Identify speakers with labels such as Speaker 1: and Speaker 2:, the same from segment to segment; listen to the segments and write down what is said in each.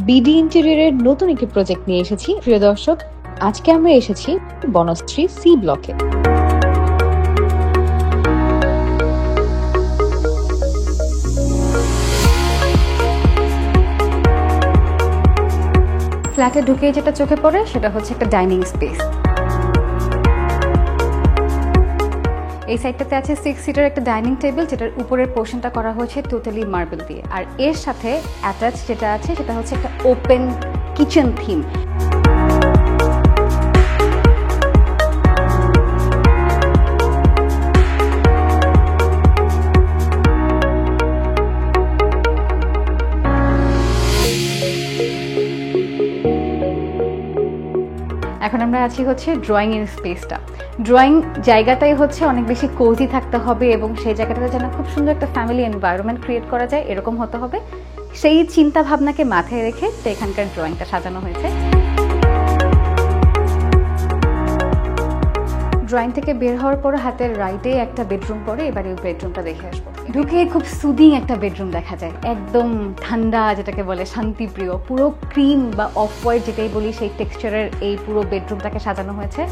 Speaker 1: BD ইন্টেরিয়রের নতুন একটি project নিয়ে এসেছি। প্রিয় দর্শক, আজকে আমরা এসেছি বনশ্রী সি ব্লকে।
Speaker 2: ফ্ল্যাটে ঢুকেই যেটা চোখে পড়ে সেটা হচ্ছে একটা ডাইনিং স্পেস। এই সাইডটাতে আছে 6 সিটার একটা ডাইনিং টেবিল, যেটার উপরের পোর্শনটা করা হয়েছে টোটালি মার্বেল দিয়ে। আর এর সাথে অ্যাটাচ যেটা আছে সেটা হচ্ছে একটা ওপেন কিচেন থিম। এখন আমরা আছি হচ্ছে ড্রয়িং এর স্পেসটা। ড্রয়িং জায়গাটাই হচ্ছে অনেক বেশি কোজি থাকতে হবে এবং সেই জায়গাটাতে যেন খুব সুন্দর একটা ফ্যামিলি এনভায়রনমেন্ট ক্রিয়েট করা যায় এরকম হতে হবে, সেই চিন্তা ভাবনাকে মাথায় রেখে এখানকার ড্রয়িংটা সাজানো হয়েছে। ড্রয়িং থেকে বের হওয়ার পর হাতের রাইটে একটা বেডরুম পড়ে, এবার এই বেডরুমটা দেখে আসবো। ঢুকে খুব সুদিং একটা বেডরুম দেখা যায়, একদম ঠান্ডা, যেটাকে বলে শান্তিপ্রিয়। পুরো ক্রিম বা অফ হোয়াইট যেটাই বলি সেই টেক্সচারের এই পুরো বেডরুমটাকে সাজানো হয়েছে।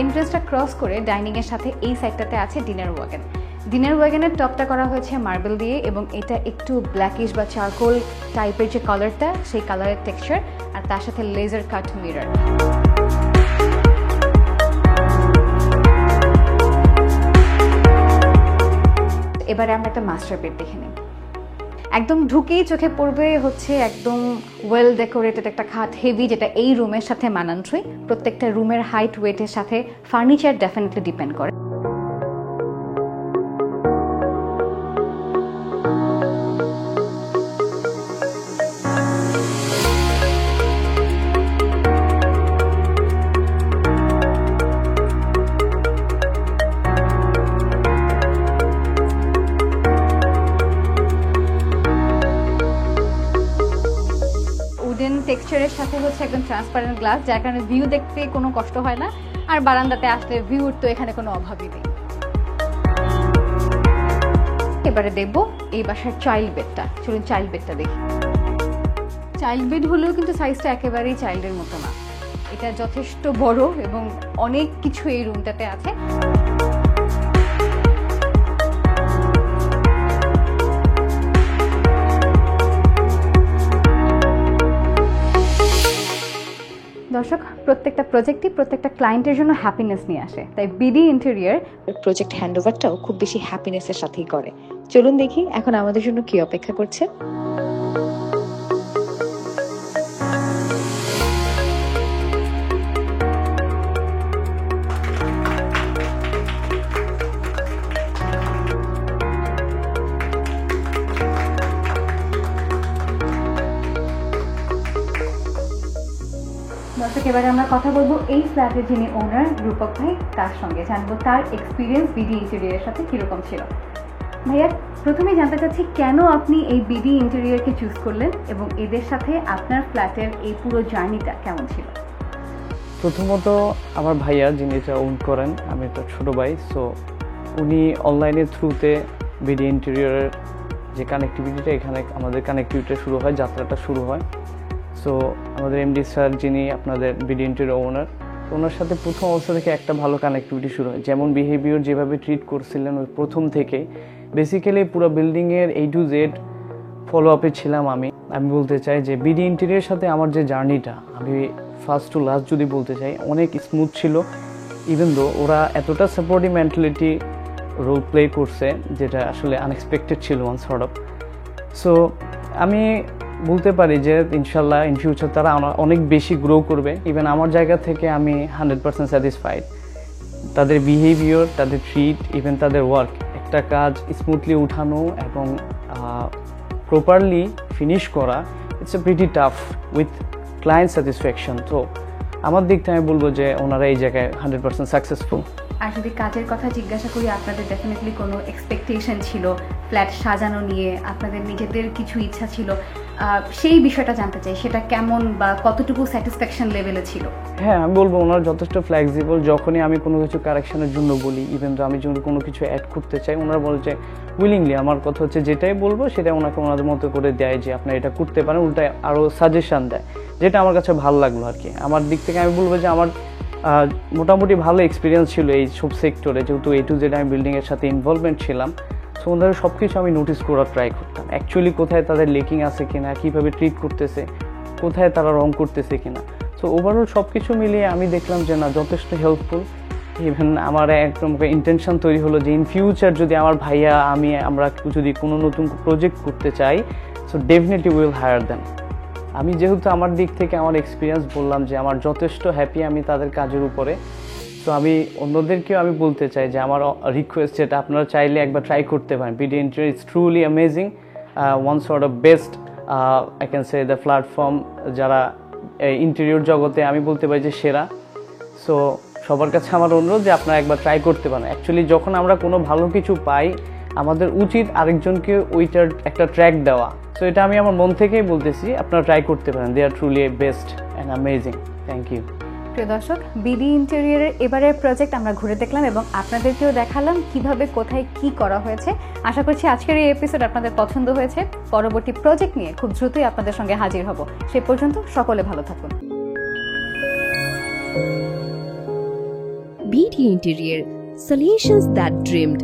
Speaker 2: এন্ট্রেন্সটা ক্রস করে ডাইনিং এর সাথে এই সাইডটাতে আছে ডিনার ওয়াগন। ডিনার ওয়াগনের টপটা করা হয়েছে মার্বেল দিয়ে এবং এটা একটু ব্ল্যাকিশ বা চারকোল টাইপের যে কালারটা, সেই কালারের টেক্সচার, আর তার সাথে লেজার কাট মিরর। এবারে আমরা একটা মাস্টার বেড দেখে নিই। একদম ঢুকেই চোখে পড়বে হচ্ছে একদম ওয়েল ডেকোরেটেড একটা খাট, হেভি, যেটা এই রুমের সাথে মানানসই। প্রত্যেকটা রুমের হাইট ওয়েটের সাথে ফার্নিচার ডেফিনেটলি ডিপেন্ড করে। টেক্সচারের সাথে হচ্ছে একদম ট্রান্সপারেন্ট গ্লাস, যার কারণে ভিউ দেখতে কোনো কষ্ট হয় না, আর বারান্দাতে আসলে ভিউর তো এখানে কোনো অভাবই নেই। এবারে দেখবো এই বাসার চাইল্ড বেডটা। চলুন চাইল্ড বেডটা দেখি। চাইল্ড বেড হলেও কিন্তু সাইজটা একেবারেই চাইল্ডের মতো না, এটা যথেষ্ট বড় এবং অনেক কিছু এই রুমটাতে আছে। দর্শক, প্রত্যেকটা প্রজেক্টই প্রত্যেকটা ক্লায়েন্টের জন্য হ্যাপিনেস নিয়ে আসে, তাই বিডি ইন্টেরিয়র
Speaker 1: প্রজেক্ট হ্যান্ডওভারটাও খুব বেশি হ্যাপিনেসের সাথেই করে। চলুন দেখি এখন আমাদের জন্য কি অপেক্ষা করছে।
Speaker 2: দর্শক, এবারে আমরা কথা বলবো এই ফ্ল্যাটের যিনি ওনার রূপক ভাই, তার সঙ্গে জানবো তার এক্সপিরিয়েন্স বিডি ইন্টেরিয়রের সাথে কিরকম ছিল। ভাইয়া, প্রথমেই জানতে চাচ্ছি কেন আপনি এই বিডি ইন্টেরিয়রকে চুজ করলেন এবং এদের সাথে আপনার ফ্ল্যাটের এই পুরো জার্নিটা কেমন ছিল?
Speaker 3: প্রথমত আমার ভাইয়া যিনি এটা ওন করেন, আমি তার ছোটো ভাই, সো উনি অনলাইনের থ্রুতে বিডি ইন্টেরিয়রের যে কানেক্টিভিটিটা, এখানে আমাদের কানেক্টিভিটিটা শুরু হয়, যাত্রাটা শুরু হয়। সো আমাদের এমডি স্যার যিনি আপনাদের বিডি ইন্টেরিয়র ওনার, ওনার সাথে প্রথম অবস্থা থেকে একটা ভালো কানেক্টিভিটি শুরু হয়। যেমন বিহেভিয়ার যেভাবে ট্রিট করছিলেন ওই প্রথম থেকে, বেসিক্যালি পুরো বিল্ডিংয়ের A to Z ফলো আপে ছিলাম আমি বলতে চাই যে বিডি ইন্টেরিয়রের সাথে আমার যে জার্নিটা, আমি ফার্স্ট টু লাস্ট যদি বলতে চাই, অনেক স্মুথ ছিল। ইভেন দো ওরা এতটা সাপোর্টিভ মেন্টালিটি রোল প্লে করছে, যেটা আসলে আনএক্সপেক্টেড ছিল ওয়ান সর্ট অফ। সো আমি বলতে পারি যে ইনশাল্লাহ ইন ফিউচার তারা অনেক বেশি গ্রো করবে। ইভেন আমার জায়গা থেকে আমি 100% স্যাটিসফাইড। তাদের বিহেভিয়ার, তাদের ট্রিট, ইভেন তাদের ওয়ার্ক, একটা কাজ স্মুথলি উঠানো এবং প্রপারলি ফিনিশ করা, it's a pretty tough with client satisfaction. তো আমার দিক থেকে আমি বলবো যে ওনারা এই জায়গায় 100% সাকসেসফুল।
Speaker 2: আর যদি কাজের কথা জিজ্ঞাসা করি, আপনাদের ডেফিনেটলি কোনো এক্সপেকটেশন ছিল ফ্ল্যাট সাজানো নিয়ে, আপনাদের নিজেদের কিছু ইচ্ছা ছিল, সেই বিষয়টা জানতে চাই, সেটা কেমন বা কতটুকু স্যাটিসফ্যাকশন লেভেলে ছিল?
Speaker 3: হ্যাঁ, আমি বলবো ওনারা যথেষ্ট ফ্লেক্সিবল। যখনই আমি কোনো কিছু কারেকশনের জন্য বলি, ইভেন তো আমি যদি কোনো কিছু অ্যাড করতে চাই, ওনারা বলে যে উইলিংলি, আমার কথা হচ্ছে যেটাই বলবো সেটা ওনাকে ওনাদের মতো করে দেয় যে আপনার এটা করতে পারেন, উল্টায় আরও সাজেশান দেয়, যেটা আমার কাছে ভালো লাগলো আর কি। আমার দিক থেকে আমি বলবো যে আমার মোটামুটি ভালো এক্সপিরিয়েন্স ছিল এই সব সেক্টরে, যেহেতু A to Z আমি বিল্ডিংয়ের সাথে ইনভলভমেন্ট ছিলাম। সো ওনাদের সব কিছু আমি নোটিস করার ট্রাই করতাম, অ্যাকচুয়ালি কোথায় তাদের লেকিং আছে কিনা, কীভাবে ট্রিট করতেছে, কোথায় তারা রং করতেছে কিনা। সো ওভারঅল সব কিছু মিলিয়ে আমি দেখলাম যে না, যথেষ্ট হেল্পফুল। ইভেন আমার একদম ইন্টেনশন তৈরি হলো যে ইন ফিউচার যদি আমার ভাইয়া আমরা যদি কোনো নতুন প্রজেক্ট করতে চাই, so definitely will hire then. আমি যেহেতু আমার দিক থেকে আমার এক্সপিরিয়েন্স বললাম যে আমার যথেষ্ট হ্যাপি আমি তাদের কাজের উপরে। তো আমি অন্যদেরকেও আমি বলতে চাই যে আমার রিকোয়েস্ট, যেটা আপনারা চাইলে একবার ট্রাই করতে পারেন। BD Interior is truly amazing, one sort of best I can say the platform, যারা ইন্টেরিয়র জগতে আমি বলতে পারি যে সেরা। সো সবার কাছে আমার অনুরোধ যে আপনারা একবার ট্রাই করতে পারেন। অ্যাকচুয়ালি যখন আমরা কোনো ভালো কিছু পাই, আমাদের উচিত আরেকজনকে ওইটার একটা ট্র্যাক দেওয়া। সো এটা আমি আমার মন থেকেই বলতেছি, আপনারা ট্রাই করতে পারেন। They are truly best and amazing. Thank you.
Speaker 2: প্রিয় দর্শক, BD ইন্টেরিয়রের এবারের প্রজেক্ট আমরা ঘুরে দেখলাম এবং আপনাদেরকেও দেখালাম কিভাবে কোথায় কি করা হয়েছে। আশা করছি আজকের এই এপিসোড আপনাদের পছন্দ হয়েছে। পরবর্তী প্রজেক্ট নিয়ে খুব দ্রুতই আপনাদের সঙ্গে হাজির হব। সে পর্যন্ত সকলে ভালো থাকুন।
Speaker 4: BD Interior, solutions that dreamed.